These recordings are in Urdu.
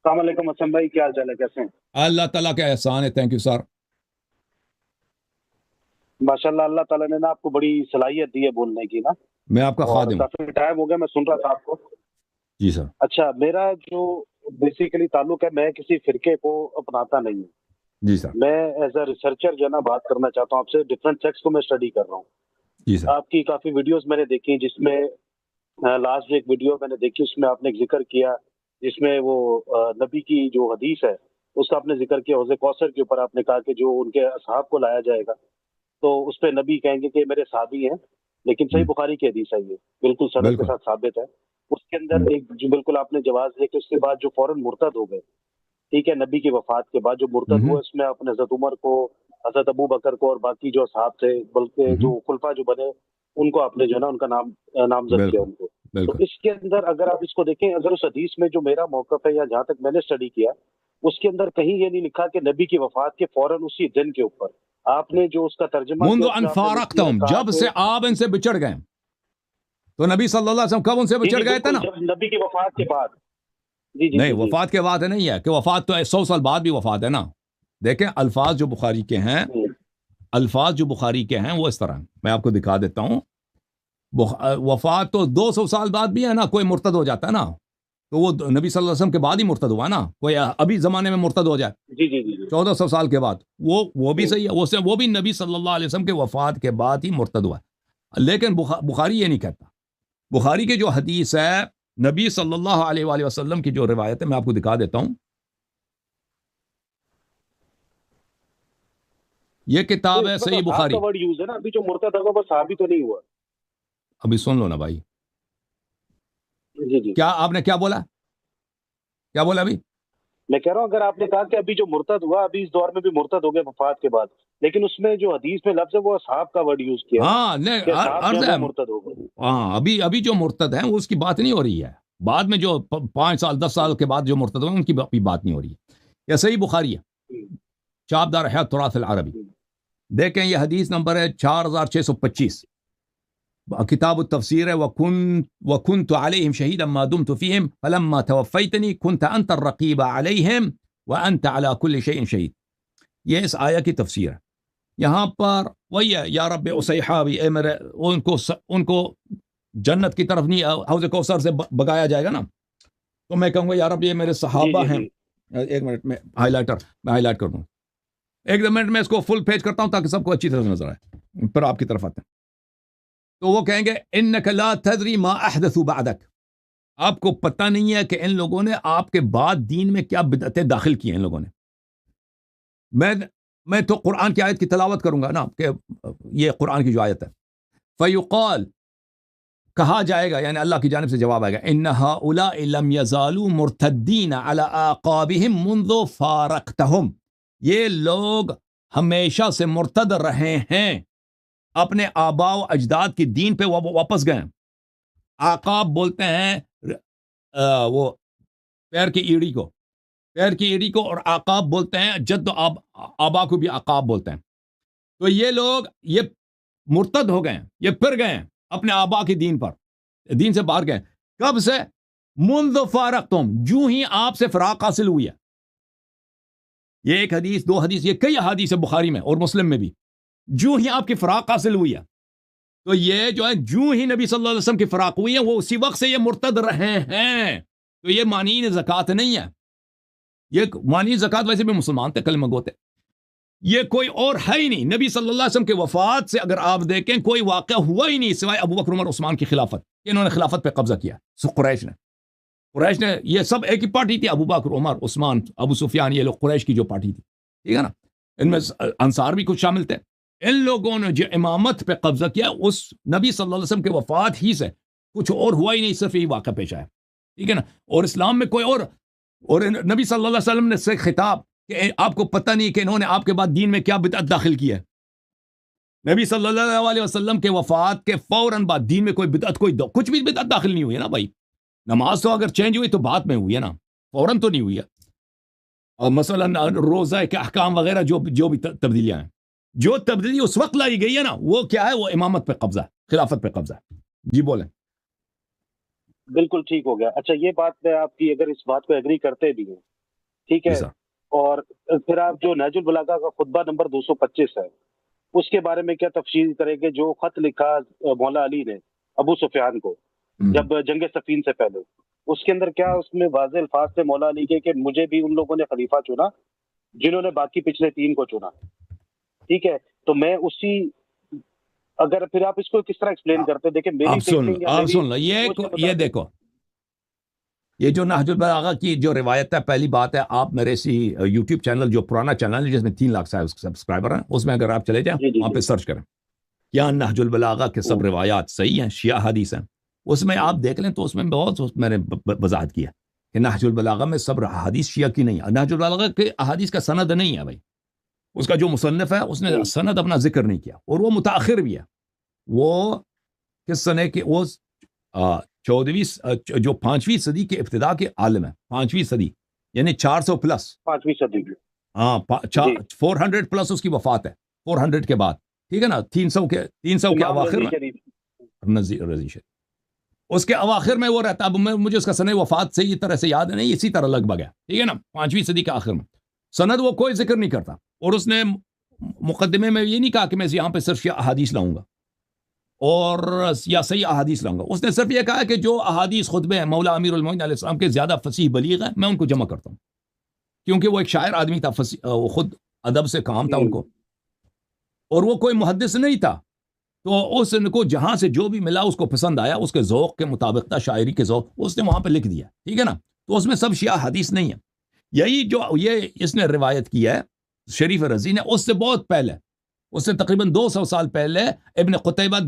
السلام علیکم اسلم بھائی، کیا حال چال ہے، کیسے ہیں؟ اللہ تعالیٰ کا احسان ہے. Thank you sir. ماشاءاللہ، اللہ تعالیٰ نے نا آپ کو بڑی صلاحیت دی ہے بولنے کی نا. میں آپ کا اور خادم ہوں. کافی ٹائم ہو گیا میں سن رہا تھا آپ کو. جی سر. اچھا، میرا جو بیسیکلی تعلق ہے، میں کسی فرقے کو اپناتا نہیں ہوں. جی سر. میں ایز اے ریسرچر جو ہے نا بات کرنا چاہتا ہوں آپ سے. ڈفرینٹ سیکس کو میں اسٹڈی کر رہا ہوں. جی سر. آپ کی کافی ویڈیوز میں نے دیکھی، جس میں لاسٹ ایک ویڈیو میں نے دیکھی، اس میں آپ نے ایک ذکر کیا جس میں وہ نبی کی جو حدیث ہے اس کا آپ نے ذکر کیا. حوض کوثر کے اوپر آپ نے کہا کہ جو ان کے اصحاب کو لایا جائے گا تو اس پہ نبی کہیں گے کہ میرے صحابی ہیں. لیکن صحیح بخاری کی حدیث ہے، یہ بالکل سند کے بالکل. ساتھ ثابت ہے. اس کے اندر ایک جو بالکل آپ نے جواز دیا کہ اس کے بعد جو فوراً مرتد ہو گئے، ٹھیک ہے، نبی کی وفات کے بعد جو مرتد ہوا، اس میں آپ نے حضرت عمر کو، حضرت ابو بکر کو اور باقی جو اصحاب تھے، بلکہ جو خلفاء جو بنے ان کو آپ نے جو ہے نا ان کا نامزد کیا بالکل. ان کو. تو بالکل. اس کے اندر اگر آپ اس کو دیکھیں، اگر اس حدیث میں جو میرا موقف ہے یا جہاں تک میں نے اسٹڈی کیا، اس کے اندر کہیں یہ نہیں لکھا کہ نبی کی وفات کے فوراً اسی دن کے اوپر. آپ نے جو اس کا ترجمہ منذ کیا اس ان میں آپ نے یہ فارقتهم، کہا جب کہ سے آپ ان سے بچڑ گئے. تو نبی صلی اللہ علیہ وسلم کب ان سے جی بچڑ جی گئے تھے بالکل، نا؟ جب نبی کی وفات کے بعد. جی جی نہیں، جی جی وفات کے بعد نہیں ہے کہ وفات تو 100 سال بعد بھی وفات ہے نا. دیکھیں الفاظ جو بخاری کے ہیں، الفاظ جو بخاری کے ہیں وہ اس طرح ہیں. میں آپ کو دکھا دیتا ہوں. وفات تو 200 سال بعد بھی ہے نا. کوئی مرتد ہو جاتا ہے نا تو وہ نبی صلی اللہ علیہ وسلم کے بعد ہی مرتد ہوا نا. کوئی ابھی زمانے میں مرتد ہو جائے جی جی جی جی 1400 سال کے بعد، وہ بھی صحیح ہے. وہ بھی نبی صلی اللہ علیہ وسلم کے وفات کے بعد ہی مرتد ہوا. لیکن بخاری یہ نہیں کہتا. بخاری کی جو حدیث ہے، نبی صلی اللہ علیہ وآلہ وسلم کی جو روایت ہے، میں آپ کو دکھا دیتا ہوں. یہ کتاب ہے اس میں تو صحیح صحاب کا بخاری. ورڈ یوز ہے نا. ابھی جو مرتد ہوگا وہ صحابی تو نہیں ہوا. ابھی سن لو نا بھائی. جی جی، کیا آپ نے کیا بولا؟ کیا بولا ابھی؟ میں کہہ رہا ہوں اگر آپ نے کہا کہ ابھی جو مرتد ہوا، ابھی اس دور میں بھی مرتد ہو گئے وفات کے بعد، لیکن اس میں جو حدیث میں لفظ ہے وہ اصحاب کا ورڈ یوز کیا ہے نا ہاں نہیں، کہ اصحاب جو عرض ہے ہے. وہ مرتد ہو گئے. ہاں، ابھی جو مرتد ہیں اس کی بات نہیں ہو رہی ہے. بعد میں جو 5 سال 10 سال کے بعد جو مرتد ہوئے ان کی بھی بات نہیں ہو رہی ہے. یہ صحیح بخاری ہے، چابدار ہے تراث العربی. دیکھیں یہ حدیث نمبر ہے 4625. کتاب التفسیر ہے. وَكُنْتُ عَلَيْهِمْ شَهِيدًا مَا دُمْتُ فِيهِمْ فَلَمَّا تَوَفَّيْتَنِي كُنْتَ أَنْتَ الرَّقِيبَ عَلَيْهِمْ وَأَنْتَ عَلَى كُلِّ شَيْءٍ شَهِيدٌ. یہ اس آیہ کی تفسیر ہے. یہاں پر وہی ہے، یا رب اصحابی، اے میرے، ان کو جنت کی طرف نہیں حوض کوثر سے بگایا جائے گا نا، تو میں کہوں گا یا رب یہ میرے جی صحابہ جی ہیں. جی ایک منٹ میں ہائی لائٹ کر دوں. ایک منٹ میں اس کو فل پیج کرتا ہوں تاکہ سب کو اچھی طرح نظر آئے. پھر آپ کی طرف آتے ہیں. تو وہ کہیں گے انک لا تدری ما احدثوا بعدک. آپ کو پتہ نہیں ہے کہ ان لوگوں نے آپ کے بعد دین میں کیا بدعتیں داخل کی ہیں. ان لوگوں نے، میں تو قرآن کی آیت کی تلاوت کروں گا نا، کہ یہ قرآن کی جو آیت ہے. فیقال، کہا جائے گا، یعنی اللہ کی جانب سے جواب آئے گا، ان هؤلاء لم يزالوا مرتدین علی اعقابهم منذ فارقتهم. یہ لوگ ہمیشہ سے مرتد رہے ہیں، اپنے آباء و اجداد کی دین پہ واپس گئے. عقاب بولتے ہیں وہ پیر کی ایڑی کو، اور عقاب بولتے ہیں جد و آبا کو بھی عقاب بولتے ہیں. تو یہ لوگ یہ مرتد ہو گئے، یہ پھر گئے اپنے آبا کی دین سے باہر گئے. کب سے؟ منذ فارقتم، جو ہی آپ سے فراق حاصل ہوئی ہے. یہ ایک حدیث، دو حدیث، یہ کئی حدیث ہے بخاری میں اور مسلم میں بھی. جو ہی آپ کی فراق حاصل ہوئی ہے، تو یہ جو ہے جو ہی نبی صلی اللہ علیہ وسلم کی فراق ہوئی ہے، وہ اسی وقت سے یہ مرتد رہے ہیں. تو یہ مانین زکوٰۃ نہیں ہے. یہ مانین زکوٰۃ ویسے بھی مسلمان تھے، کلمہ گو تھے. یہ کوئی اور ہے ہی نہیں. نبی صلی اللہ علیہ وسلم کے وفات سے اگر آپ دیکھیں کوئی واقعہ ہوا ہی نہیں سوائے ابو بکر عمر عثمان کی خلافت. انہوں نے خلافت پہ قبضہ کیا. قریش نے یہ سب ایک ہی پارٹی تھی، ابو بکر عمر عثمان ابو سفیان، یہ لوگ قریش کی جو پارٹی تھی، ٹھیک ہے نا. ان میں انصار بھی کچھ شامل تھے. ان لوگوں نے جو امامت پہ قبضہ کیا، اس نبی صلی اللہ علیہ وسلم کے وفات ہی سے کچھ اور ہوا ہی نہیں، صرف یہی واقعہ پیش آیا، ٹھیک ہے نا. اور اسلام میں کوئی اور نبی صلی اللہ علیہ وسلم نے سے خطاب کہ آپ کو پتہ نہیں کہ انہوں نے آپ کے بعد دین میں کیا بدعت داخل کی ہے. نبی صلی اللہ علیہ وسلم کے وفات کے فوراً بعد دین میں کوئی بدعت، کچھ بھی بدعت داخل نہیں ہوئی ہے نا بھائی. نماز تو اگر چینج ہوئی تو بعد میں ہوئی ہے نا، فوراً تو نہیں ہوئی ہے. اور مثلا روزہ کے احکام وغیرہ جو بھی تبدیلیاں ہیں، جو تبدیلی اس وقت لائی گئی ہے نا، وہ کیا ہے؟ وہ امامت پہ قبضہ ہے، خلافت پہ قبضہ ہے. جی بولیں. بالکل ٹھیک ہو گیا. اچھا، یہ بات میں آپ کی اگر اس بات کو ایگری کرتے بھی ہیں ٹھیک ہے. جی سر. اور پھر آپ جو نہج البلاغہ کا خطبہ نمبر 225 ہے اس کے بارے میں کیا تفصیل کریں گے؟ جو خط لکھا مولا علی نے ابو سفیان کو جب جنگ صفین سے پہلے، اس کے اندر کیا اس میں واضح الفاظ تھے مولا علی کے کہ مجھے بھی ان لوگوں نے خلیفہ چنا جنہوں نے باقی پچھلے 3 کو چنا. ٹھیک ہے، تو میں اسی، اگر پھر آپ اس کو کس طرح ایکسپلین کرتے؟ دیکھیں میری تھنکنگ آپ سن لو یہ دیکھو، یہ جو نہج البلاغہ کی جو روایت ہے، پہلی بات ہے آپ میرے اسی یوٹیوب چینل جو پرانا چینل ہے جس میں 3 لاکھ سبسکرائبر ہیں، اس میں اگر آپ چلے جائیں وہاں پہ سرچ کریں کیا نہج البلاغہ کے سب روایات صحیح ہیں، شیعہ حدیث ہیں، اس میں آپ دیکھ لیں تو اس میں بہت میں نے وضاحت کیا کہ نہج البلاغہ میں سب حدیث شیعہ کی نہیں ہے. نہج البلاغہ کے احادیث کا سند نہیں ہے بھائی، اس کا جو مصنف ہے اس نے سند اپنا ذکر نہیں کیا، اور وہ متاخر بھی ہے. وہ کس سنے کے، وہ 14ویں جو 5ویں صدی کے ابتدا کے عالم ہے، 5ویں صدی یعنی 400 پلس، 5ویں صدی، ہاں 400 پلس اس کی وفات ہے، 400 کے بعد، ٹھیک ہے نا، 300 کے اواخر میں رضی شریف اس کے اواخر میں وہ رہتا. اب مجھے اس کا سند وفات صحیح طرح سے یاد نہیں، اسی طرح لگ بھگ ہے، ٹھیک ہے نا، 5ویں صدی کے آخر میں. سند وہ کوئی ذکر نہیں کرتا، اور اس نے مقدمے میں یہ نہیں کہا کہ میں یہاں پہ صرف احادیث لاؤں گا اور یا صحیح احادیث لاؤں گا. اس نے صرف یہ کہا کہ جو احادیث خطبے ہیں مولا امیر المومنین علیہ السلام کے زیادہ فصیح بلیغ ہیں، میں ان کو جمع کرتا ہوں، کیونکہ وہ ایک شاعر آدمی تھا، وہ خود ادب سے کام تھا ان کو، اور وہ کوئی محدث نہیں تھا. تو اس کو جہاں سے جو بھی ملا اس کو پسند آیا، اس کے ذوق کے مطابق تھا، شاعری کے ذوق، اس نے وہاں پہ لکھ دیا، ٹھیک ہے نا. تو اس میں سب شیعہ حدیث نہیں ہے. یہی جو یہ اس نے روایت کی ہے شریف رضی نے، اس سے بہت پہلے، اس سے تقریباً 200 سال پہلے ابن قتیبہ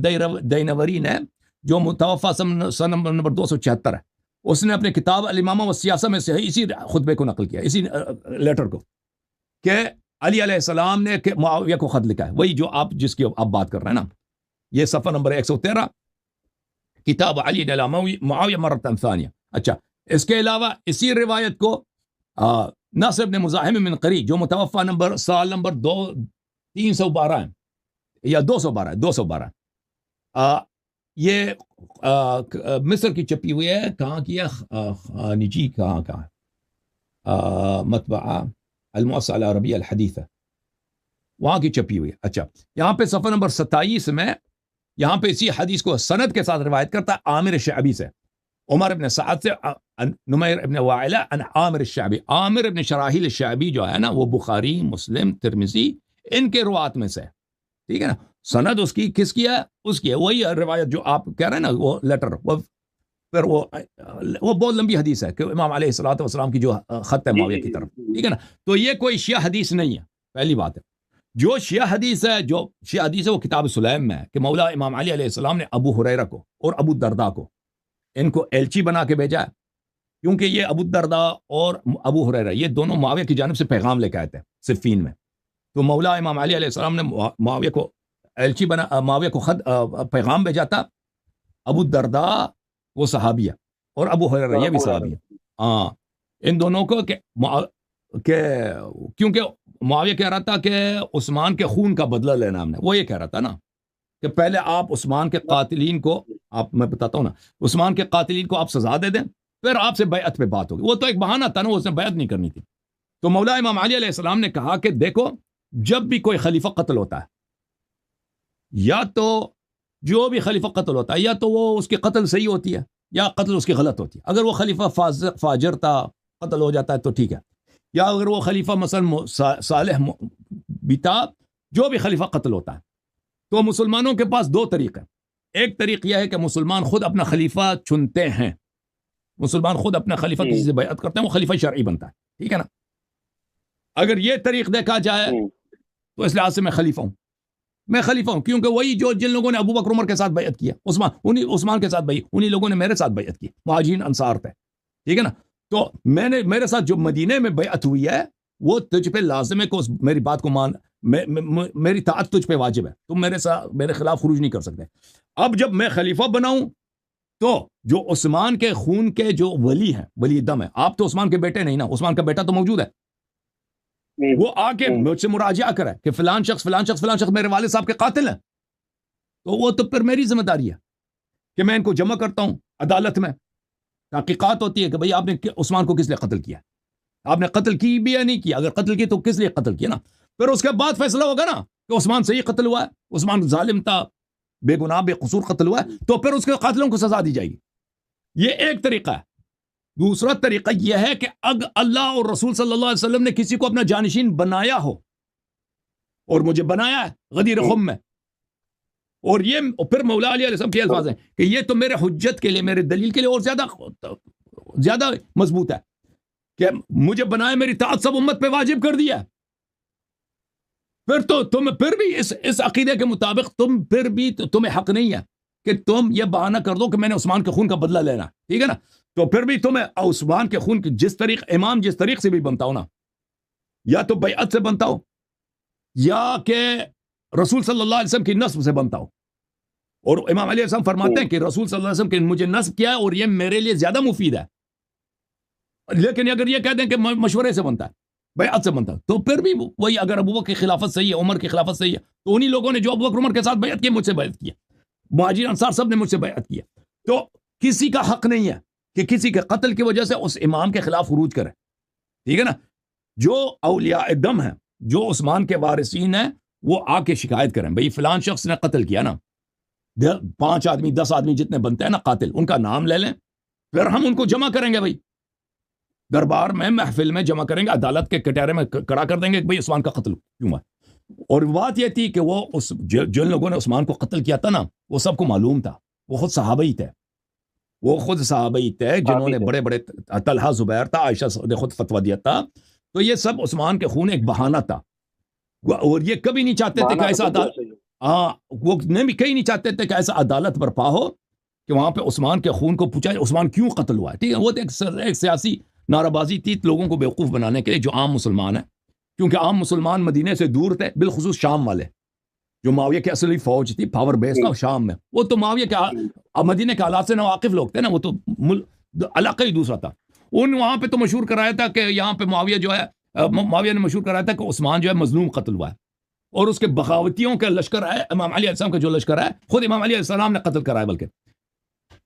دینوری نے، جو متوفا سن نمبر 276 ہے، اس نے اپنے کتاب الامامہ والسیاسہ میں سے اسی خطبے کو نقل کیا، اسی لیٹر کو، کہ علی علیہ السلام نے کہ معاویہ کو خط لکھا ہے، وہی جو آپ جس کی آپ بات کر رہے ہیں نا، یہ صفحہ نمبر 113 کتاب علی علی معاویہ مرتن ثانیہ. اچھا، اس کے علاوہ اسی روایت کو ناصر بن مزاحم من قری جو متوفا سال نمبر 312 ہے یا 212 یہ مصر کی چھپی ہوئی ہے. کہاں کی ہے نجی، کہاں مطبعہ المؤسسہ العربیہ الحدیثہ، وہاں کی چھپی ہوئی ہے. اچھا، یہاں پہ صفحہ نمبر 27 میں یہاں پہ اسی حدیث کو سند کے ساتھ روایت کرتا ہے عامر شعبی سے، عمر ابن سعد سے، نمیر ابن وائلہ ان عامر الشعبی. عامر ابن شراحیل الشعبی جو ہے نا، وہ بخاری، مسلم، ترمذی ان کے روات میں سے، ٹھیک ہے نا. سند اس کی کس کی ہے؟ اس کی ہے، وہی روایت جو آپ کہہ رہے ہیں نا، وہ لیٹر، پھر وہ بہت لمبی حدیث ہے کہ امام علیہ الصلوۃ والسلام کی جو خط ہے معاویہ کی طرف، ٹھیک ہے نا. تو یہ کوئی شیعہ حدیث نہیں ہے، پہلی بات ہے. جو شیعہ حدیث ہے وہ کتاب سلیم میں ہے کہ مولا امام علی علیہ السلام نے ابو ہریرہ کو اور ابو الدرداء کو، ان کو ایلچی بنا کے بھیجا ہے، کیونکہ یہ ابو الدرداء اور ابو ہریرہ یہ دونوں معاویہ کی جانب سے پیغام لے کے آئے تھے صفین میں. تو مولا امام علی علیہ السلام نے معاویہ کو ایلچی بنا، معاویہ کو خط پیغام بھیجا تھا. ابو الدرداء وہ صحابی ہے اور ابو ہریرہ یہ بھی صحابی ہے. ہاں، ان دونوں کو کہ کیونکہ معاویہ کہہ رہا تھا کہ عثمان کے خون کا بدلہ لینا ہم نے، وہ یہ کہہ رہا تھا نا کہ پہلے آپ عثمان کے قاتلین کو، میں بتاتا ہوں نا، عثمان کے قاتلین کو آپ سزا دے دیں، پھر آپ سے بیعت پہ بات ہوگی. وہ تو ایک بہانہ تھا نا، اس نے بیعت نہیں کرنی تھی. تو مولا امام علی علیہ السلام نے کہا کہ دیکھو، جب بھی کوئی خلیفہ قتل ہوتا ہے، یا تو جو بھی خلیفہ قتل ہوتا ہے، یا تو وہ اس کی قتل صحیح ہوتی ہے یا قتل اس کی غلط ہوتی ہے. اگر وہ خلیفہ فاجر تھا، قتل ہو جاتا ہے تو ٹھیک ہے، یا اگر وہ خلیفہ مثلا صالح بھی تھا، جو بھی خلیفہ قتل ہوتا ہے. تو مسلمانوں کے پاس 2 طریقے ہیں. ایک طریق یہ ہے کہ مسلمان خود اپنا خلیفہ چنتے ہیں، مسلمان خود اپنا خلیفہ کسی سے بیعت کرتے ہیں، وہ خلیفہ شرعی بنتا ہے، ٹھیک ہے نا. اگر یہ طریق دیکھا جائے تو اس لحاظ سے میں خلیفہ ہوں، کیونکہ وہی جو جن لوگوں نے ابو بکر عمر کے ساتھ بیعت کیا، عثمان کے ساتھ انہی لوگوں نے میرے ساتھ بیعت کی، مہاجرین انصار تھے، ٹھیک ہے نا. تو میرے ساتھ جو مدینے میں بیعت ہوئی ہے، وہ تجھ پہ لازم ہے کہ میری بات کو مان، میری طاعت تجھ پہ واجب ہے، تم میرے خلاف خروج نہیں کر سکتے. اب جب میں خلیفہ بناؤں تو جو عثمان کے خون کے جو ولی ہیں، ولی دم ہے، آپ تو عثمان کے بیٹے نہیں نا، عثمان کا بیٹا تو موجود ہے، وہ آ کے مجھ سے مراجعہ کرے کہ فلان شخص میرے والد صاحب کے قاتل ہیں، تو وہ تو پھر میری ذمہ داری ہے کہ میں ان کو جمع کرتا ہوں، عدالت میں تحقیقات ہوتی ہے کہ بھئی آپ نے عثمان کو کس لیے قتل کیا. آپ نے قتل کی بھی یا نہیں کیا؟ اگر قتل کی تو کس لیے قتل کیا نا؟ پھر اس کے بعد فیصلہ ہوگا نا کہ عثمان صحیح قتل ہوا ہے، عثمان ظالم تھا، بے گناہ بے قصور قتل ہوا ہے، تو پھر اس کے قاتلوں کو سزا دی جائے گی۔ یہ ایک طریقہ ہے۔ دوسرا طریقہ یہ ہے کہ اگر اللہ اور رسول صلی اللہ علیہ وسلم نے کسی کو اپنا جانشین بنایا ہو، اور مجھے بنایا ہے غدیر خم میں، اور یہ پھر مولا علیہ السلام کے الفاظ ہیں کہ یہ تو میرے حجت کے لیے، میرے دلیل کے لیے اور زیادہ مضبوط ہے کہ مجھے بنایا، میری اطاعت سب امت پہ واجب کر دیا، پھر تو تم پھر بھی اس عقیدے کے مطابق پھر بھی تمہیں حق نہیں ہے کہ تم یہ بہانہ کر دو کہ میں نے عثمان کے خون کا بدلہ لینا، ٹھیک ہے نا؟ تو پھر بھی تمہیں عثمان کے خون کی امام جس طریق سے بھی بنتا ہو نا، یا تو بیعت سے بنتا ہو یا کہ رسول صلی اللہ علیہ وسلم کی نسب سے بنتا ہو، اور امام علیہ السلام فرماتے ہیں کہ رسول صلی اللہ علیہ وسلم کے مجھے نسب کیا ہے اور یہ میرے لیے زیادہ مفید ہے، لیکن اگر یہ کہہ دیں کہ مشورے سے بنتا ہے، بیعت سے بنتا ہے، تو پھر بھی وہی، اگر ابو بکر کی خلافت صحیح ہے، عمر کی خلافت صحیح ہے، تو انہی لوگوں نے جو ابو بکر عمر کے ساتھ بیعت کی مجھ سے بیعت کیا، مہاجرین انصار سب نے مجھ سے بیعت کیا، تو کسی کا حق نہیں ہے کہ کسی کے قتل کی وجہ سے اس امام کے خلاف خروج کرے، ٹھیک ہے نا؟ جو اولیاء دم ہیں، جو عثمان کے وارثین ہیں، وہ آ کے شکایت کریں، بھئی فلان شخص نے قتل کیا نا، 5 آدمی 10 آدمی جتنے بنتے ہیں نا قاتل، ان کا نام لے لیں، پھر ہم ان کو جمع کریں گے، بھئی دربار میں، محفل میں جمع کریں گے، عدالت کے کٹہرے میں کھڑا کر دیں گے کہ بھئی عثمان کا قتل کیوں ہوا۔ اور بات یہ تھی کہ وہ جن لوگوں نے عثمان کو قتل کیا تھا نا، وہ سب کو معلوم تھا، وہ خود صحابہ ہی تھے جنہوں نے بڑے بڑے، طلحہ زبیر تھا، عائشہ نے خود فتویٰ دیا تھا، تو یہ سب عثمان کے خون ایک بہانہ تھا، اور یہ کبھی نہیں چاہتے تھے کہ ایسا وہ کہیں نہیں چاہتے تھے کہ ایسا عدالت برپا ہو کہ وہاں پہ عثمان کے خون کو پوچھا عثمان کیوں قتل ہوا ہے، ٹھیک ہے؟ وہ ایک سیاسی نعرہ بازی تھی لوگوں کو بیوقوف بنانے کے لیے، جو عام مسلمان ہیں، کیونکہ عام مسلمان مدینے سے دور تھے، بالخصوص شام والے، جو معاویہ کی اصلی فوج تھی، پاور بیس تھا شام میں، وہ تو معاویہ کے مدینے کے حالات سے ناواقف لوگ تھے نا، وہ تو علاقہ ہی دوسرا تھا، وہاں پہ تو مشہور کرایا تھا کہ یہاں پہ معاویہ نے مشہور کرایا تھا کہ عثمان جو ہے مظلوم قتل ہوا ہے، اور اس کے بغاوتیوں کا لشکر ہے، امام علیہ السلام کا جو لشکر ہے، خود امام علیہ السلام نے قتل کرایا، بلکہ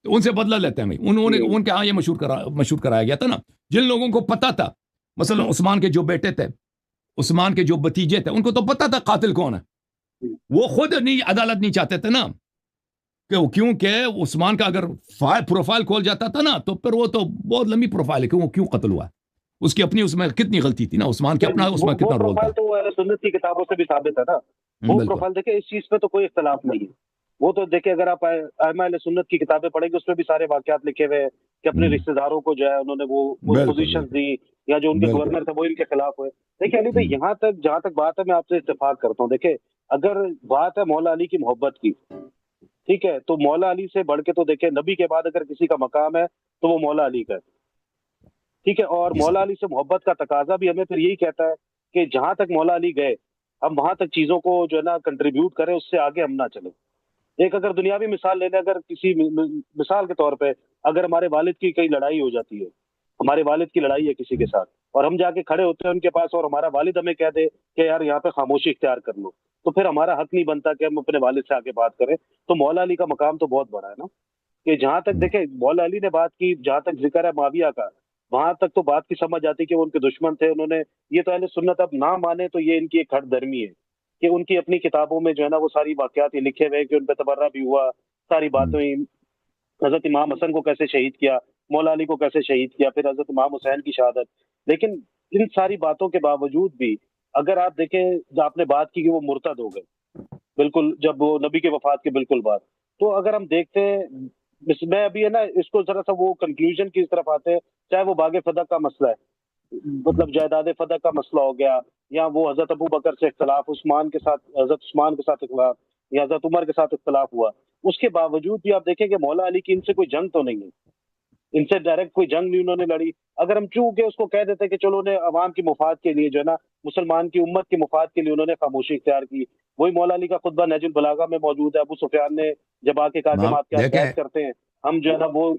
تو ان سے بدلہ لیتے ہیں، انہوں نے ان کے ہاں یہ مشہور کرایا گیا تھا نا، جن لوگوں کو پتا تھا، مثلا عثمان کے جو بیٹے تھے، عثمان کے جو بتیجے تھے، ان کو تو پتا تھا قاتل کون ہے، وہ خود نہیں عدالت نہیں چاہتے تھے نا، کیونکہ عثمان کا اگر پروفائل کھول جاتا تھا نا، تو پھر وہ تو بہت لمبی پروفائل ہے کہ وہ کیوں قتل ہوا ہے، اس کی اپنی اس میں کتنی غلطی تھی نا، عثمان کی اپنا اس میں کتنا رول تھا، تو اہل سنت کی کتابوں سے بھی ثابت ہے نا، وہ پروفائل دیکھیں، اس چیز پہ تو کوئی اختلاف نہیں ہے، وہ تو دیکھیں اگر آپ ائمہ اہل سنت کی کتابیں پڑھیں گے، اس میں بھی سارے واقعات لکھے ہوئے ہیں کہ اپنے رشتہ داروں کو جو ہے انہوں نے وہ پوزیشن دی، یا جو ان کے گورنر تھے وہ ان کے خلاف ہوئے۔ دیکھیں علی بھائی، یہاں تک جہاں تک بات ہے، میں آپ سے اتفاق کرتا ہوں، دیکھیں اگر بات ہے مولا علی کی محبت کی، ٹھیک ہے، تو مولا علی سے بڑھ کے تو دیکھیں نبی کے بعد اگر کسی کا مقام ہے تو وہ مولا علی کا ہے، ٹھیک ہے، اور مولا علی سے محبت کا تقاضا بھی ہمیں پھر یہی کہتا ہے کہ جہاں تک مولا علی گئے، ہم وہاں تک چیزوں کو جو ہے نا کنٹریبیوٹ کریں، اس سے آگے ہم نہ چلیں۔ ایک اگر دنیاوی مثال لے لیں، اگر کسی مثال کے طور پہ اگر ہمارے والد کی کئی لڑائی ہو جاتی ہے، ہمارے والد کی لڑائی ہے کسی کے ساتھ، اور ہم جا کے کھڑے ہوتے ہیں ان کے پاس، اور ہمارا والد ہمیں کہہ دے کہ یار یہاں پہ خاموشی اختیار کر لو، تو پھر ہمارا حق نہیں بنتا کہ ہم اپنے والد سے آگے بات کریں۔ تو مولا علی کا مقام تو بہت بڑا ہے نا، کہ جہاں تک دیکھیں مولا علی نے بات کی، جہاں تک ذکر ہے معاویہ کا، وہاں تک تو بات کی سمجھ آتی کہ وہ ان کے دشمن تھے، انہوں نے یہ تو اہل سنت اب نہ مانے تو یہ ان کی ایک ہٹ درمی ہے کہ ان کی اپنی کتابوں میں جو ہے نا وہ ساری واقعات یہ لکھے ہوئے کہ ان پہ تبرہ بھی ہوا، ساری باتیں، حضرت امام حسن کو کیسے شہید کیا، مولا علی کو کیسے شہید کیا، پھر حضرت امام حسین کی شہادت۔ لیکن ان ساری باتوں کے باوجود بھی اگر آپ دیکھیں، جو آپ نے بات کی کہ وہ مرتد ہو گئے بالکل جب وہ نبی کے وفات کے بالکل بعد، تو اگر ہم دیکھتے ہیں، میں ابھی ہے نا اس کو ذرا سا وہ کنکلوژن کی طرف آتے ہیں، چاہے وہ باغ فتح کا مسئلہ ہے، مطلب جائیداد فتح کا مسئلہ ہو گیا، یا وہ حضرت ابو بکر سے اختلاف، حضرت عثمان کے ساتھ اختلاف، یا حضرت عمر کے ساتھ اختلاف ہوا، اس کے باوجود بھی آپ دیکھیں کہ مولا علی کی ان سے کوئی جنگ تو نہیں ہے، ان سے ڈائریکٹ کوئی جنگ نہیں انہوں نے لڑی۔ اگر ہم چونکہ اس کو کہہ دیتے کہ چلو انہیں عوام کی مفاد کے لیے جو ہے نا، مسلمان کی امت کی مفاد کے لیے انہوں نے خاموشی اختیار کی، وہی مولا علی کا خطبہ نہج البلاغہ میں موجود ہے، ابو سفیان نے جب آ کے کہا کہ ہم آپ کے ساتھ بیعت کرتے ہیں، ہم جو ہے نا وہ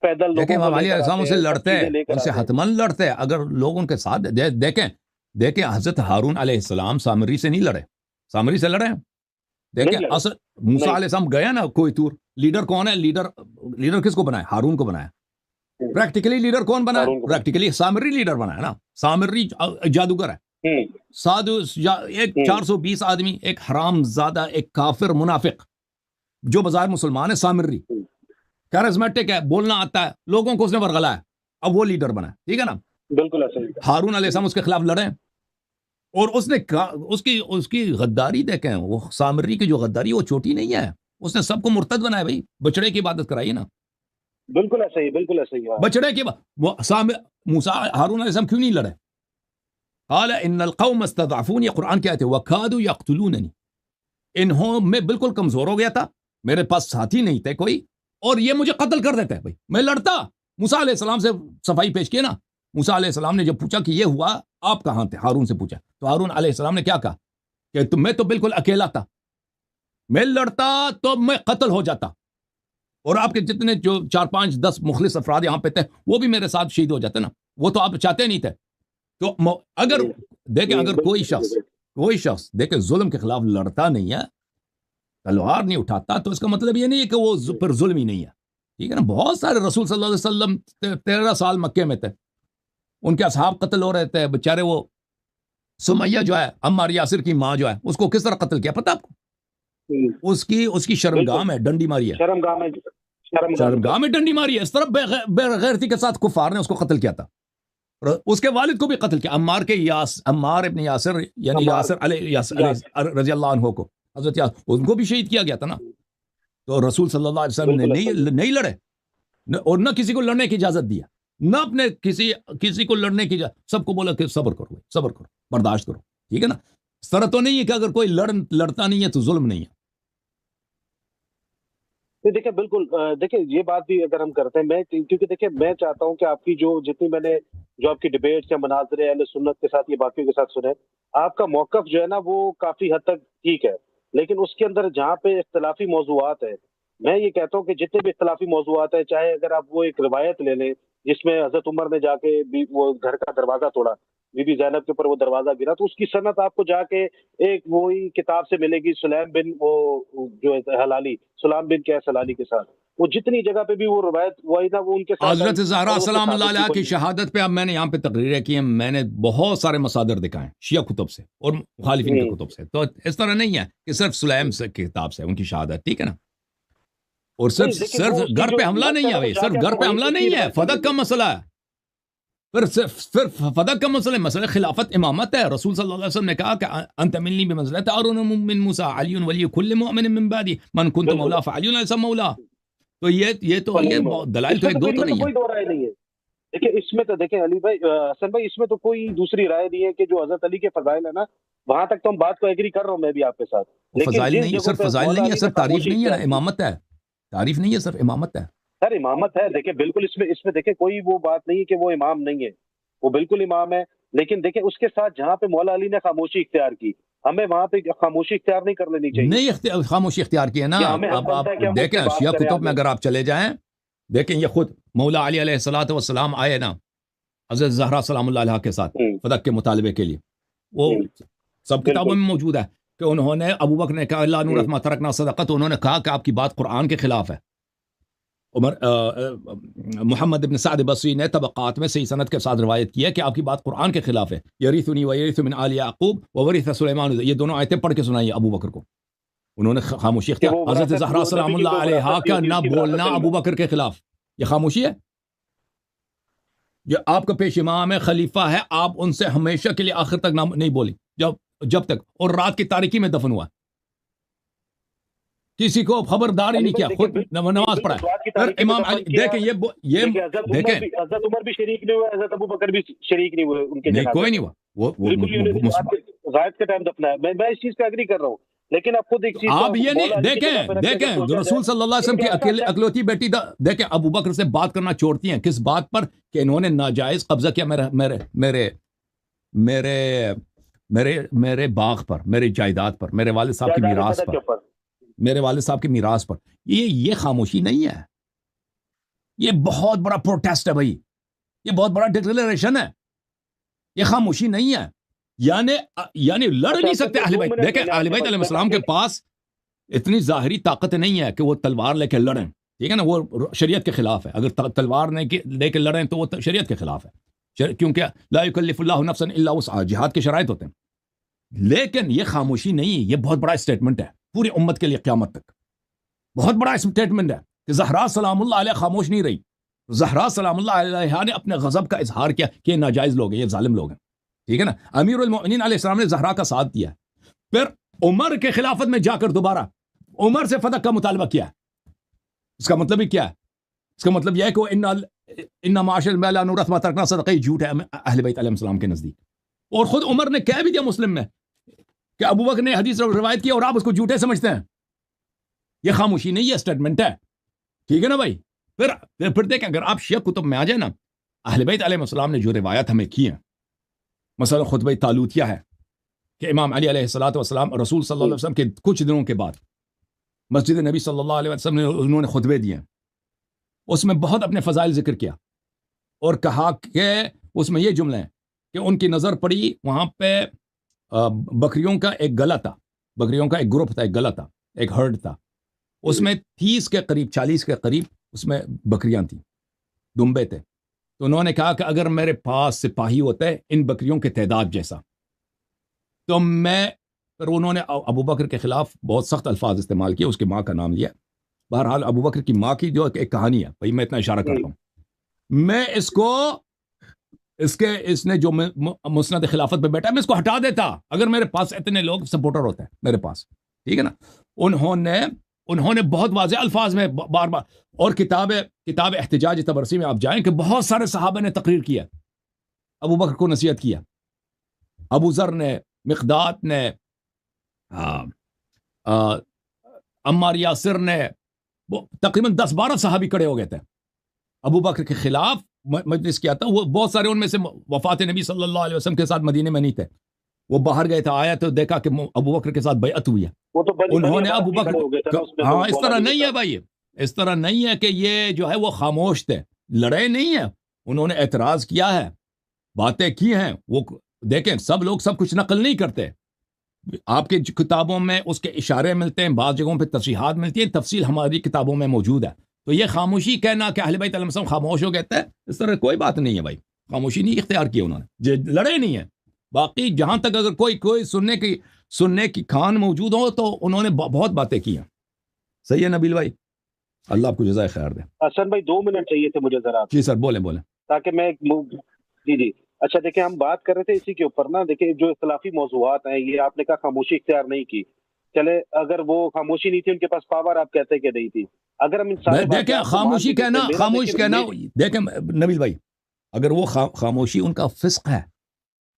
پیدل دیکھیں لوگوں امام کو علیہ السلام سے لڑتے ہیں، ان سے ہیں۔ حتماً لڑتے ہیں، اگر لوگ ان کے ساتھ دیکھیں حضرت ہارون علیہ السلام سامری سے نہیں لڑے، سامری سے لڑے ہیں، دیکھیں اصل موسیٰ علیہ السلام گیا نا کوئی طور، لیڈر کون ہے؟ لیڈر کس کو بنایا؟ ہارون کو بنایا، پریکٹیکلی لیڈر کون بنا ہے؟ پریکٹیکلی سامری لیڈر بنا ہے نا، سامری جادوگر ہے، سادو ایک 420 آدمی، ایک حرام زادہ، ایک کافر منافق جو بظاہر مسلمان ہے، سامری کیرزمیٹک ہے، بولنا آتا ہے، لوگوں کو اس نے ورغلا ہے، اب وہ لیڈر بنا ہے، ٹھیک ہے نا؟ بالکل ایسا ہی۔ ہارون علیہ السلام اس کے خلاف لڑے، اور اس نے اس کی غداری دیکھیں، وہ سامری کی جو غداری وہ چھوٹی نہیں ہے، اس نے سب کو مرتد بنایا، بھائی بچڑے کی عبادت کرائی نا، بالکل ایسا ہی، بالکل ایسا ہی۔ بچڑے کی موسیٰ ہارون علیہ السلام کیوں نہیں لڑے؟ قال ان القوم استضعفونی، یہ قرآن کی آیت ہے، وکادوا یقتلوننی، انہوں میں بالکل کمزور ہو گیا تھا، میرے پاس ساتھی نہیں تھے کوئی، اور یہ مجھے قتل کر دیتے، بھائی میں لڑتا۔ موسیٰ علیہ السلام سے صفائی پیش کی نا، موسیٰ علیہ السلام نے جب پوچھا کہ یہ ہوا آپ کہاں تھے، ہارون سے پوچھا، تو ہارون علیہ السلام نے کیا کہا کہ میں تو بالکل اکیلا تھا، میں لڑتا تو میں قتل ہو جاتا، اور آپ کے جتنے جو 4-5-10 مخلص افراد یہاں پہ تھے وہ بھی میرے ساتھ شہید ہو جاتے نا، وہ تو آپ چاہتے نہیں تھے۔ تو اگر دیکھیں، اگر کوئی شخص دیکھیں ظلم کے خلاف لڑتا نہیں ہے، تلوار نہیں اٹھاتا، تو اس کا مطلب یہ نہیں ہے کہ وہ پر ظلم ہی نہیں ہے، ٹھیک ہے نا؟ بہت سارے رسول صلی اللہ علیہ وسلم 13 سال مکے میں تھے، ان کے اصحاب قتل ہو رہے تھے، بیچارے وہ سمیہ جو ہے، عمار یاسر کی ماں جو ہے، اس کو کس طرح قتل کیا پتہ آپ کو؟ اس کی شرمگاہ میں ڈنڈی ماری ہے، شرمگاہ میں ڈنڈی ماری ہے، اس طرح بے غیرتی کے ساتھ کفار نے اس کو قتل کیا تھا، اس کے والد کو بھی قتل کیا، عمار ابن یاسر، یعنی یاسر رضی اللہ عنہ کو، حضرت یاسر، ان کو بھی شہید کیا گیا تھا نا۔ تو رسول صلی اللہ علیہ وسلم نے نہیں لڑے، اور نہ کسی کو لڑنے کی اجازت دیا، نہ اپنے کسی کو لڑنے کی اجازت، سب کو بولا کہ صبر کرو، برداشت کرو، ٹھیک ہے نا؟ اس طرح تو نہیں ہے کہ اگر کوئی لڑتا نہیں ہے تو ظلم نہیں ہے۔ دیکھیں بالکل، دیکھیں یہ بات بھی اگر ہم کرتے ہیں، کیونکہ دیکھیں میں چاہتا ہوں کہ آپ کی جو آپ کی ڈیبیٹس یا مناظرے اہل سنت کے ساتھ، یہ باقیوں کے ساتھ سنیں، آپ کا موقف جو ہے نا وہ کافی حد تک ٹھیک ہے، لیکن اس کے اندر جہاں پہ اختلافی موضوعات ہیں، میں یہ کہتا ہوں کہ جتنے بھی اختلافی موضوعات ہیں، چاہے اگر آپ وہ ایک روایت لے لیں جس میں حضرت عمر نے جا کے وہ گھر کا دروازہ توڑا، بی بی زینب کے اوپر وہ دروازہ گرا، تو اس کی سند آپ کو جا کے ایک وہی کتاب سے ملے گی، سلیم بن وہ جو ہلالی، سلام بن کیس ہلالی کے ساتھ، وہ جتنی جگہ پہ بھی وہ روایت وہی نا، وہ ان کے ساتھ حضرت زہرا سلام اللہ علیہ کی شہادت پہ اب میں نے یہاں پہ تقریریں کی ہیں، میں نے بہت سارے مصادر دکھائے شیعہ کتب سے اور مخالفین کے کتب سے، تو اس طرح نہیں ہے کہ صرف سلیم سے کتاب سے ان کی شہادت، ٹھیک ہے نا؟ اور صرف گھر پہ حملہ نہیں ہے، صرف گھر پہ حملہ نہیں ہے، فدق کا مسئلہ ہے، پھر صرف فدق کا مسئلہ خلافت امامت ہے۔ رسول صلی اللہ علیہ وسلم نے کہا کہ انت منی بمنزلۃ ہارون من موسیٰ علی ولی کل مؤمن من بعدی من کنت مولا فعلی علیہ مولا۔ تو یہ دلائل تو ایک دو تو نہیں ہے، کوئی دو رائے نہیں ہے۔ دیکھیں اس میں تو دیکھیں علی بھائی، حسن بھائی، اس میں تو کوئی دوسری رائے نہیں ہے کہ جو حضرت علی کے فضائل ہے نا، وہاں تک تو ہم بات کو ایگری کر رہا ہوں میں بھی آپ کے ساتھ، فضائل نہیں، صرف فضائل نہیں ہے، صرف تعریف نہیں ہے، امامت ہے، تعریف نہیں ہے، صرف امامت ہے۔ سر امامت ہے، دیکھیں بالکل اس میں دیکھیں کوئی وہ بات نہیں ہے کہ وہ امام نہیں ہے، وہ بالکل امام ہے، لیکن دیکھیں اس کے ساتھ جہاں پہ مولا علی نے خاموشی اختیار کی، ہمیں وہاں پہ خاموشی اختیار نہیں کر لینی چاہیے، نہیں خاموشی اختیار کی ہے نا۔ اب آپ دیکھیں شیعہ کتب میں اگر آپ چلے جائیں، دیکھیں یہ خود مولا علی علیہ الصلوۃ والسلام آئے نا حضرت زہرا سلام اللہ علیہ کے ساتھ فدق کے مطالبے کے لیے، وہ سب کتابوں میں موجود ہے کہ انہوں نے، ابو بکر نے کہا اللہ نورث ما ترکنا صدقہ، تو انہوں نے کہا کہ آپ کی بات قرآن کے خلاف ہے۔ محمد ابن سعد بصری نے طبقات میں صحیح سند کے ساتھ روایت کی ہے کہ آپ کی بات قرآن کے خلاف ہے، یریثنی ویرث من آل یعقوب وورث سلیمان، یہ دونوں آیتیں پڑھ کے سنائی ابو بکر کو، انہوں نے خاموشی اختیار۔ حضرت زہرا سلام اللہ علیہا کا نہ بولنا ابو بکر کے خلاف، یہ خاموشی ہے؟ یہ آپ کا پیش امام ہے، خلیفہ ہے، آپ ان سے ہمیشہ کے لیے آخر تک نہیں بولی، جب تک، اور رات کی تاریکی میں دفن ہوا، کسی کو خبردار ہی نہیں کیا، خود نماز پڑھا۔ پھر امام علی دیکھیں، یہ دیکھیں حضرت عمر بھی شریک نہیں ہوئے، حضرت ابو بکر بھی شریک نہیں ہوئے، ان کے نہیں، کوئی نہیں ہوا، وہ غائب کے ٹائم دفنا ہے، میں اس چیز پہ اگری کر رہا ہوں، لیکن اب خود ایک چیز آپ یہ نہیں دیکھیں جو رسول صلی اللہ علیہ وسلم کی اکلوتی بیٹی دیکھیں ابو بکر سے بات کرنا چھوڑتی ہیں، کس بات پر؟ کہ انہوں نے ناجائز قبضہ کیا میرے باغ پر، میری جائیداد پر، میرے والد صاحب کی میراث پر، میرے والد صاحب کی میراث پر۔ یہ خاموشی نہیں ہے، یہ بہت بڑا پروٹیسٹ ہے بھائی، یہ بہت بڑا ڈکلیریشن ہے، یہ خاموشی نہیں ہے، یعنی لڑ نہیں سکتے اہل بیت۔ دیکھیں اہل بیت علیہ السلام کے پاس اتنی ظاہری طاقت نہیں ہے کہ وہ تلوار لے کے لڑیں، ٹھیک ہے نا، وہ شریعت کے خلاف ہے. اگر تلوار لے کے لڑیں تو وہ شریعت کے خلاف ہے، کیونکہ لا یکلف اللہ نفسا الا وسعها، جہاد کے شرائط ہوتے ہیں. لیکن یہ خاموشی نہیں، یہ بہت بڑا اسٹیٹمنٹ ہے پوری امت کے لیے قیامت تک. بہت بڑا اسٹیٹمنٹ ہے کہ زہرا سلام اللہ علیہ خاموش نہیں رہی. زہرا سلام اللہ علیہ نے اپنے غضب کا اظہار کیا کہ یہ ناجائز لوگ ہیں، یہ ظالم لوگ ہیں. ٹھیک ہے نا. امیر المؤمنین علیہ السلام نے زہرا کا ساتھ دیا. پھر عمر کے خلافت میں جا کر دوبارہ عمر سے فتح کا مطالبہ کیا. اس کا مطلب ہی کیا ہے؟ اس کا مطلب یہ ہے کہ ان معاشر میں لا نورث ما ترکنا صدقہ، جھوٹ ہے اہل بیت علیہ السلام کے نزدیک. اور خود عمر نے کہہ بھی دیا مسلم میں کہ ابو بکر نے حدیث روایت کی اور آپ اس کو جھوٹے سمجھتے ہیں. یہ خاموشی نہیں، یہ اسٹیٹمنٹ ہے. ٹھیک ہے نا بھائی. پھر دیکھیں، اگر آپ شیعہ کتب میں آ جائیں نا، اہل بیت علیہ السلام نے جو روایات ہمیں کی ہیں، مثلا خطبہ طالوتیہ ہے کہ امام علی علیہ الصلوۃ والسلام رسول صلی اللہ علیہ وسلم کے کچھ دنوں کے بعد مسجد نبی صلی اللہ علیہ وسلم نے انہوں نے خطبے دیے. اس میں بہت اپنے فضائل ذکر کیا اور کہا کہ اس میں یہ جملے ہیں کہ ان کی نظر پڑی وہاں پہ بکریوں کا ایک گلا تھا، بکریوں کا ایک گروپ تھا، ایک گلا تھا، ایک ہرڈ تھا. اس میں 30 کے قریب 40 کے قریب اس میں بکریاں تھیں، دمبے تھے. تو انہوں نے کہا کہ اگر میرے پاس سپاہی ہوتے ان بکریوں کے تعداد جیسا تو میں، پھر انہوں نے ابو بکر کے خلاف بہت سخت الفاظ استعمال کیے، اس کی ماں کا نام لیا. بہرحال ابو بکر کی ماں کی جو ایک کہانی ہے، بھائی میں اتنا اشارہ کرتا ہوں، میں اس نے جو مسند خلافت پہ بیٹھا ہے میں اس کو ہٹا دیتا اگر میرے پاس اتنے لوگ سپورٹر ہوتے ہیں میرے پاس. ٹھیک ہے نا. انہوں نے بہت واضح الفاظ میں بار بار، اور کتاب احتجاج تبرسی میں آپ جائیں کہ بہت سارے صحابہ نے تقریر کیا، ابو بکر کو نصیحت کیا. ابو ذر نے، مقداد نے، عمار یاسر نے، تقریباً 10-12 صحابی کھڑے ہو گئے تھے ابو بکر کے خلاف مجلس کیا تھا. وہ بہت سارے ان میں سے وفات نبی صلی اللہ علیہ وسلم کے ساتھ مدینے میں نہیں تھے، وہ باہر گئے تھے. آیا تو دیکھا کہ ابو بکر کے ساتھ بیعت ہوئی ہے. انہوں نے ابو بکر، ہاں اس طرح نہیں ہے بھائی، اس طرح نہیں ہے کہ یہ جو ہے وہ خاموش تھے، لڑے نہیں ہیں. انہوں نے اعتراض کیا ہے، باتیں کی ہیں. وہ دیکھیں سب لوگ سب کچھ نقل نہیں کرتے. آپ کے کتابوں میں اس کے اشارے ملتے ہیں، بعض جگہوں پہ تصریحات ملتی ہیں، تفصیل ہماری کتابوں میں موجود ہے. تو یہ خاموشی کہنا کہ اہل بیت علیہ السلام خاموش ہو گئے، اس طرح کوئی بات نہیں ہے بھائی. خاموشی نہیں اختیار کی انہوں نے، لڑے نہیں ہیں. باقی جہاں تک اگر کوئی سننے کی کان موجود ہو تو انہوں نے بہت باتیں کی ہیں. صحیح ہے نبیل بھائی، اللہ آپ کو جزائے خیر دے. حسن بھائی 2 منٹ چاہیے تھے مجھے ذرا. جی سر بولیں. تاکہ میں جی اچھا دیکھیں، ہم بات کر رہے تھے اسی کے اوپر نا. دیکھیں جو اختلافی موضوعات ہیں، یہ آپ نے کہا خاموشی اختیار نہیں کی، چلے اگر وہ خاموشی نہیں تھی، ان کے پاس پاور آپ کہتے کہ نہیں تھی. اگر ہم دیکھیں خاموشی کہنا دیکھیں نبیل بھائی، اگر وہ خاموشی ان کا فسق ہے.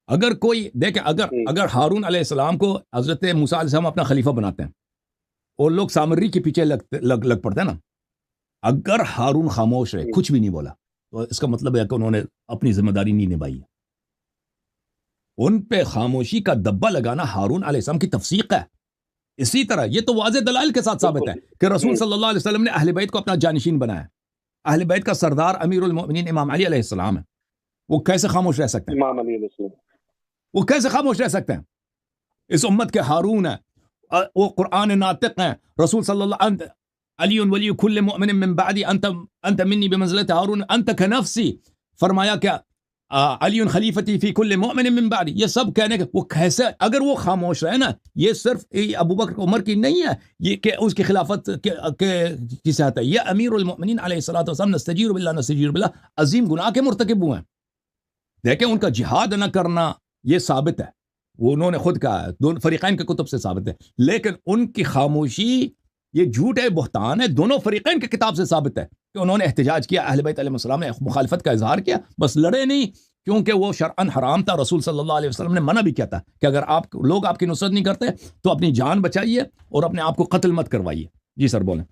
اگر کوئی دیکھیں، اگر ہارون علیہ السلام کو حضرت موسیٰ علیہ السلام اپنا خلیفہ بناتے ہیں اور لوگ سامری کے پیچھے لگ پڑتے ہیں نا، اگر ہارون خاموش رہے، کچھ بھی نہیں بولا، تو اس کا مطلب ہے کہ انہوں نے اپنی ذمہ داری نہیں نبھائی ہے. ان پہ خاموشی کا دبا لگانا ہارون علیہ السلام کی تفسیق ہے. اسی طرح یہ تو واضح دلائل کے ساتھ ثابت ہے کہ رسول صلی اللہ علیہ وسلم نے اہل بیت کو اپنا جانشین بنایا. اہل بیت کا سردار امیر المؤمنین امام علی علیہ السلام ہے. وہ کیسے خاموش رہ سکتے ہیں؟ امام علی علیہ السلام وہ کیسے خاموش رہ سکتے ہیں؟ اس امت کے ہارون ہیں، وہ قرآن ناطق ہیں. رسول صلی اللہ علیہ وسلم علی ولی کل مؤمن من بعدی انت منی بمنزلت ہارون انت کنفسی، فرمایا کیا علی خلیفتی فی کل مؤمن من بعدی. یہ سب کہنے کے وہ کیسے، اگر وہ خاموش رہے نا، یہ صرف ابو بکر عمر کی نہیں ہے یہ کہ اس کی خلافت کی صحت ہے. یہ امیر المؤمنین علیہ الصلوۃ والسلام نستجیر باللہ عظیم گناہ کے مرتکب ہوئے ہیں. دیکھیں ان کا جہاد نہ کرنا یہ ثابت ہے، وہ انہوں نے خود کہا ہے، دونوں فریقین کے کتب سے ثابت ہے. لیکن ان کی خاموشی یہ جھوٹ ہے، بہتان ہے. دونوں فریقین کے کتاب سے ثابت ہے کہ انہوں نے احتجاج کیا، اہل بیت علیہ السلام نے مخالفت کا اظہار کیا، بس لڑے نہیں، کیونکہ وہ شرعاً حرام تھا. رسول صلی اللہ علیہ وسلم نے منع بھی کیا تھا کہ اگر لوگ آپ کی نصرت نہیں کرتے تو اپنی جان بچائیے اور اپنے آپ کو قتل مت کروائیے. جی سر بولیں.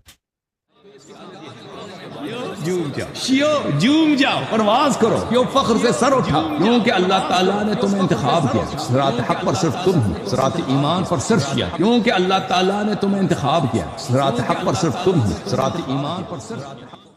جوم جاؤ، پرواز کرو، کیوں فخر سے سر اٹھا، کیونکہ اللہ تعالیٰ نے تمہیں انتخاب کیا. صراط حق پر صرف تم ہو، صراط ایمان پر صرف کیا، کیونکہ اللہ تعالیٰ نے تمہیں انتخاب کیا. صراط حق پر صرف تم ہو، صراط ایمان پر صرف